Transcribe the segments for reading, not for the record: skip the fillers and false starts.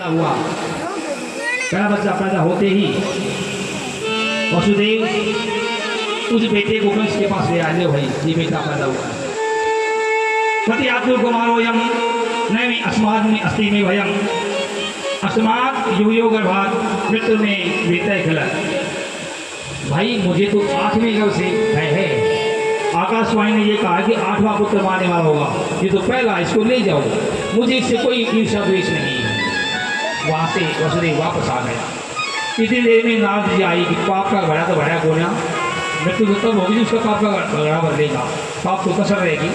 हुआ पहला बच्चा पैदा होते ही वसुदेव उस बेटे को कंस के पास ले आए। भाई ये बेटा पैदा हुआ पति आत्म कुमारो यम नैमी अस्माद में अस्ति में भयम अस्मात युवयो गर्भात मृत्यु में वेतय खिला। भाई मुझे तो 8वें गर्भ से है। आकाशवाणी ने ये कहा कि 8वां पुत्र मारने वाला होगा, ये तो पहला, इसको ले जाओ, मुझे इससे कोई ईर्ष्या द्वेष नहीं है। वहाँ से वसुदेव वापस आ गया। इतनी देर में नारद जी आई कि पाप का घड़ा तो भरा कोना, मृत्यु तो तब होगी उसका पाप का घड़ा भर देगा, पाप तो कसर रहेगी।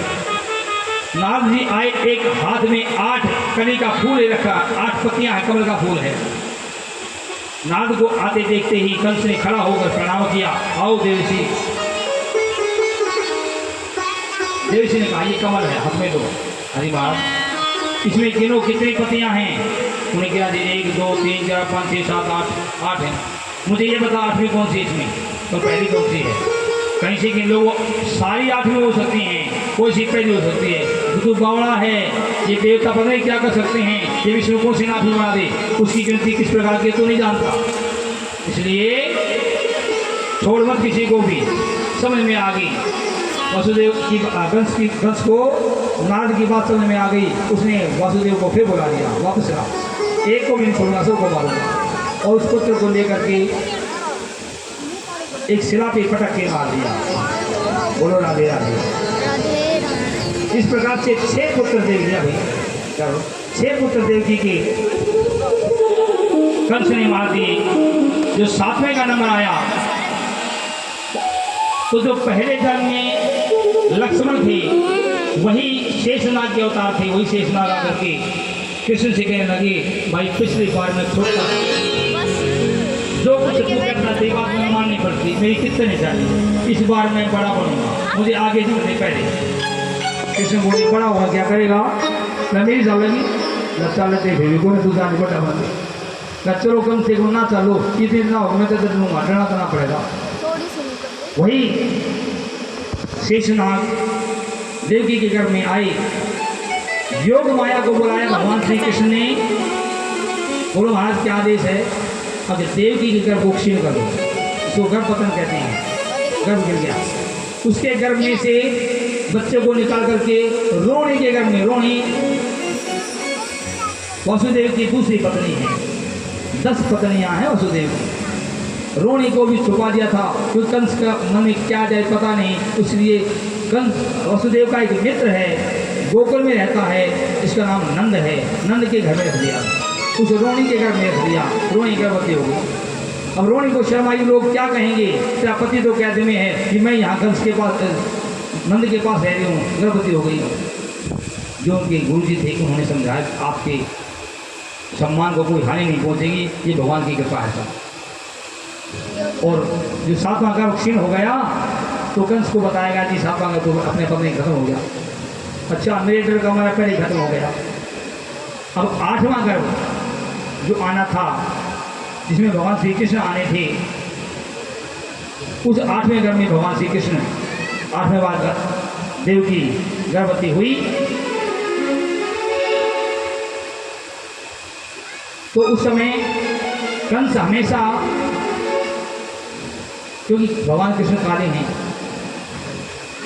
नारद जी आए, एक हाथ में 8 कली का फूल ले रखा, 8 पत्तियां हैं, कमल का फूल है। नारद को आते देखते ही कंस ने खड़ा होकर प्रणाम किया, आओ देवसी। देवसी ने कहा ये कमल है, हाथ में दो। अरे महाराज इसमें गिनो कितनी पत्तियां हैं? उन्हें क्या दे 1 2 3 4 5 6 7 8 है। मुझे ये बता 8वीं कौन सी इसमें? तो पहली कौन सी है? कहीं से किन लोगों सारी 8वीं हो सकती हैं, कोई सी पहली हो सकती है। तो बावड़ा है, ये देवता पता नहीं क्या कर सकते हैं, ये विष्णु को से 8वीं बना दे, उसकी गिनती किस प्रकार की तो नहीं जानता। इसलिए छोड़ मत किसी को भी, समझ में आ गई वसुदेव की कंस को नारद की बात समझ में आ गई। उसने वासुदेव को फिर बुला लिया, वापस रहा, एक को भी नहीं छोड़ूंगा, सबको मारूंगा। और उस पुत्र को लेकर के एक शिला पे पटक के मार दिया। बोलो राधे राधे। इस प्रकार से 6 पुत्र देव दिया भाई, चलो 6 पुत्र देवकी के कंस ने मार दिए। जो 7वें का नंबर आया तो जो पहले जन्म में लक्ष्मण थे वही शेषनाग के अवतार थे। वही शेषनाग आकर के कृष्ण से कहने लगे, भाई पिछली बार में छोटा जो कुछ तू करना थी बात में माननी पड़ती, मेरी कितने चाहिए, इस बार मैं बड़ा बनूंगा, मुझे आगे चलने पहले। कृष्ण बोले बड़ा हुआ क्या करेगा? मैं मेरी चाल लगी लच्चा लेते फिर को दूसरा बड़ा बन, चलो कम से कम ना चलो, इतने ना हो मैं तो लूँगा, डरना करना पड़ेगा। वही शेषनाग देवकी के घर में आए, योग माया को बुलाया भगवान श्री कृष्ण ने। बोलो महाराज क्या आदेश है? अब देवकी के गर्भ को क्षीण कर दो, इसको गर्भपतन कहते हैं, गर्भ गिर गया। उसके गर्भ में से बच्चे को निकाल करके रोहिणी के गर्भ में, रोहिणी वसुदेव की दूसरी पत्नी है, 10 पत्नियां हैं वसुदेव की। रोहिणी को भी छुपा दिया था, क्योंकि कंस का मन में क्या जाए पता नहीं, इसलिए कंस वसुदेव का एक मित्र है, गोकुल में रहता है, जिसका नाम नंद है, नंद के घर में रख दिया, उस रोहिणी के घर में रख दिया। रोहिणी गर्भवती हो गई। अब रोहिणी को शर्म आई, लोग क्या कहेंगे, तेरा पति तो कैद में है कि मैं यहाँ कंस के पास नंद के पास रह रही हूँ, गर्भवती हो गई। जो उनके गुरु जी थे उन्होंने समझाया आपके सम्मान को कोई हानि नहीं पहुँचेगी, ये भगवान की कृपा है। और जो 7वां गर्भ क्षीण हो गया तो कंस को बताएगा कि 7वां गर्भ तो अपने पत्नी खत्म हो गया। अच्छा मेरे डर का हमारा पहले खत्म हो गया। अब 8वां गर्भ जो आना था, जिसमें भगवान श्री कृष्ण आने थे, उस 8वें गर्भ में भगवान श्री कृष्ण 8वें बार देवकी गर्भवती हुई। तो उस समय कंस हमेशा, क्योंकि भगवान कृष्ण काले हैं,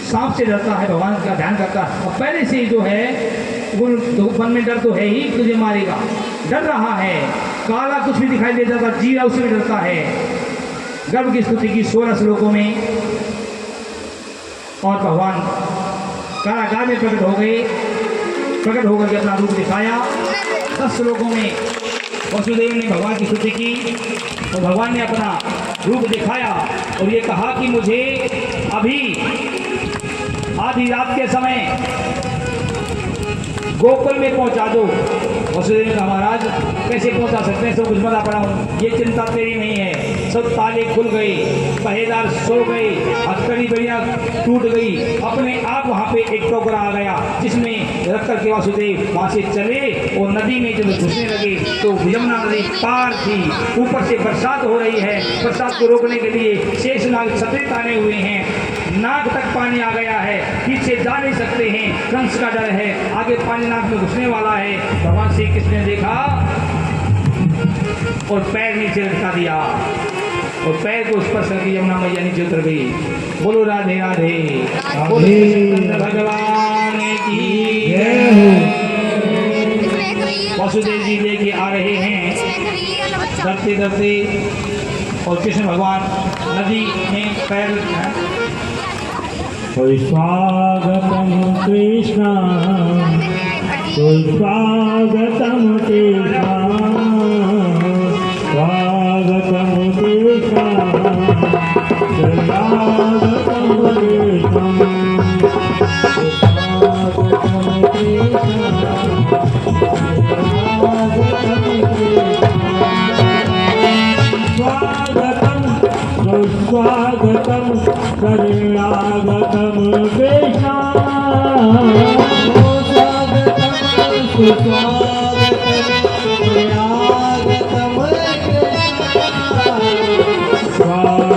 सांप से डरता है, भगवान का ध्यान करता है, और पहले से जो है वो मन में डर तो है ही, तुझे मारेगा, डर रहा है। काला कुछ भी दिखाई देता था, जीरा उससे भी डरता है। गर्भ की स्तुति की 16 श्लोकों में, और भगवान कारागार में प्रकट हो गए, प्रकट होकर के अपना रूप दिखाया। 10 श्लोकों में वसुदेव ने भगवान की स्तुति की और भगवान ने अपना रूप दिखाया और ये कहा कि मुझे अभी आधी रात के समय गोकुल में पहुंचा दो। वसुदेव ने कहा महाराज कैसे पहुंचा सकते हैं, सब कुछ बता पड़ा हूँ, ये चिंता तेरी नहीं है। सब ताले खुल गए, पहरेदार सो गए, हथकड़ी बढ़िया टूट गई, अपने आप वहाँ पे एक टोकरा आ गया जिसमें रख करके वासुदेव वहाँ से चले और नदी में जब घुसने लगे तो यमुना नदी पार थी। ऊपर से बरसात हो रही है, बरसात को रोकने के लिए शेषनाग छतरी ताने हुए हैं, नाक तक पानी आ गया है, पीछे जा नहीं सकते हैं, कंस का डर है, आगे पानी नाक में घुसने वाला है। भगवान श्री कृष्ण ने देखा और पैर नीचे लटका दिया और पैर को स्पर्श करके यमुना मैया नीचे उतर गई। बोलो राधे राधे, बोलो कृष्ण भगवान की जय। वसुदेव जी लेके आ रहे हैं डरते डरते और कृष्ण भगवान नदी में पैर स्वागतम कृष्ण, स्वागतम कृष्ण, स्वागतम कृष्ण, स्वागतम कृष्ण, स्वागतम स्वागतम शरणागतम कृष्ण, स्वागतम सुस्वागतम शरणागतम स्वागतम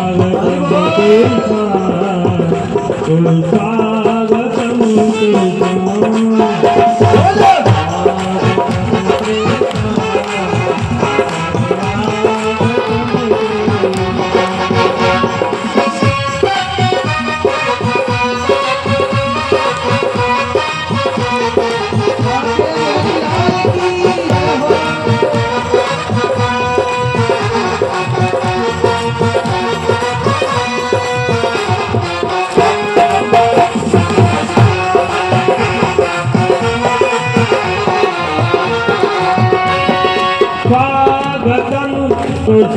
कृष्ण, स्वागतम कृष्ण।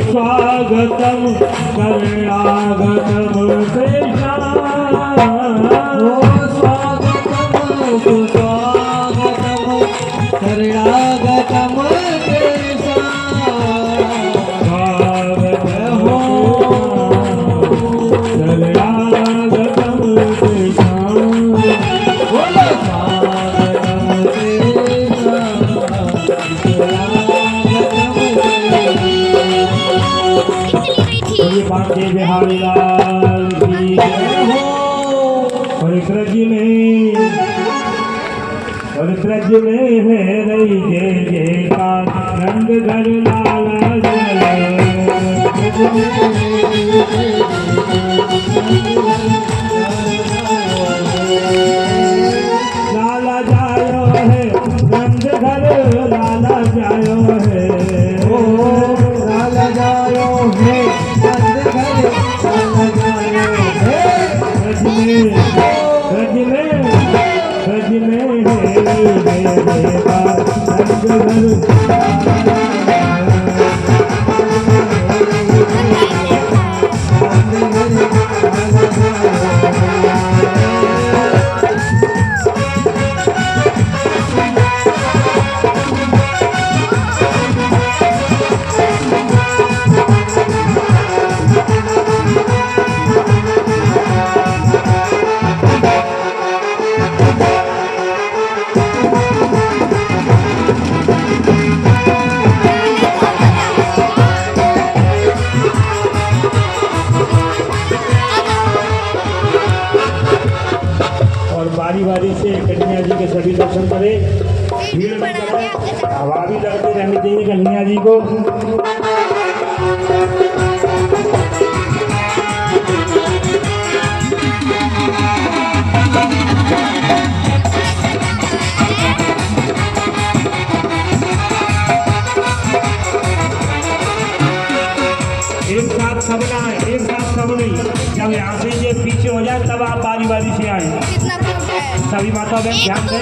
स्वागतम शरणागतम कृष्ण, स्वागतम सुस्वागतम शरणागतम कृष्ण, स्वागतम शरणागतम कृष्ण, बांके बिहारी लाल की जय हो। और ब्रज में है रही जय जयकार, नंद घर लाला जय। लाला जायो है नंद घर, लाला जायो है, ओ लाला जायो है नंद घर, लाला जायो है। ब्रज में है जय जयकार, नंद घर बारी से कन्हैया जी के सभी दर्शन करें। भीड़ में हवा भी लगते रहनी चाहिए कन्हैया जी को। एक साथ सब ना है, एक साथ सब नहीं। जब यहाँ से ये पीछे हो जाए तब आप बारी बारी से आए। सभी माता बहन ध्यान दें,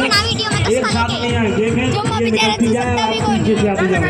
एक साथ नहीं आए। देखें ये निकलती जाए, आप पीछे से आते जाए।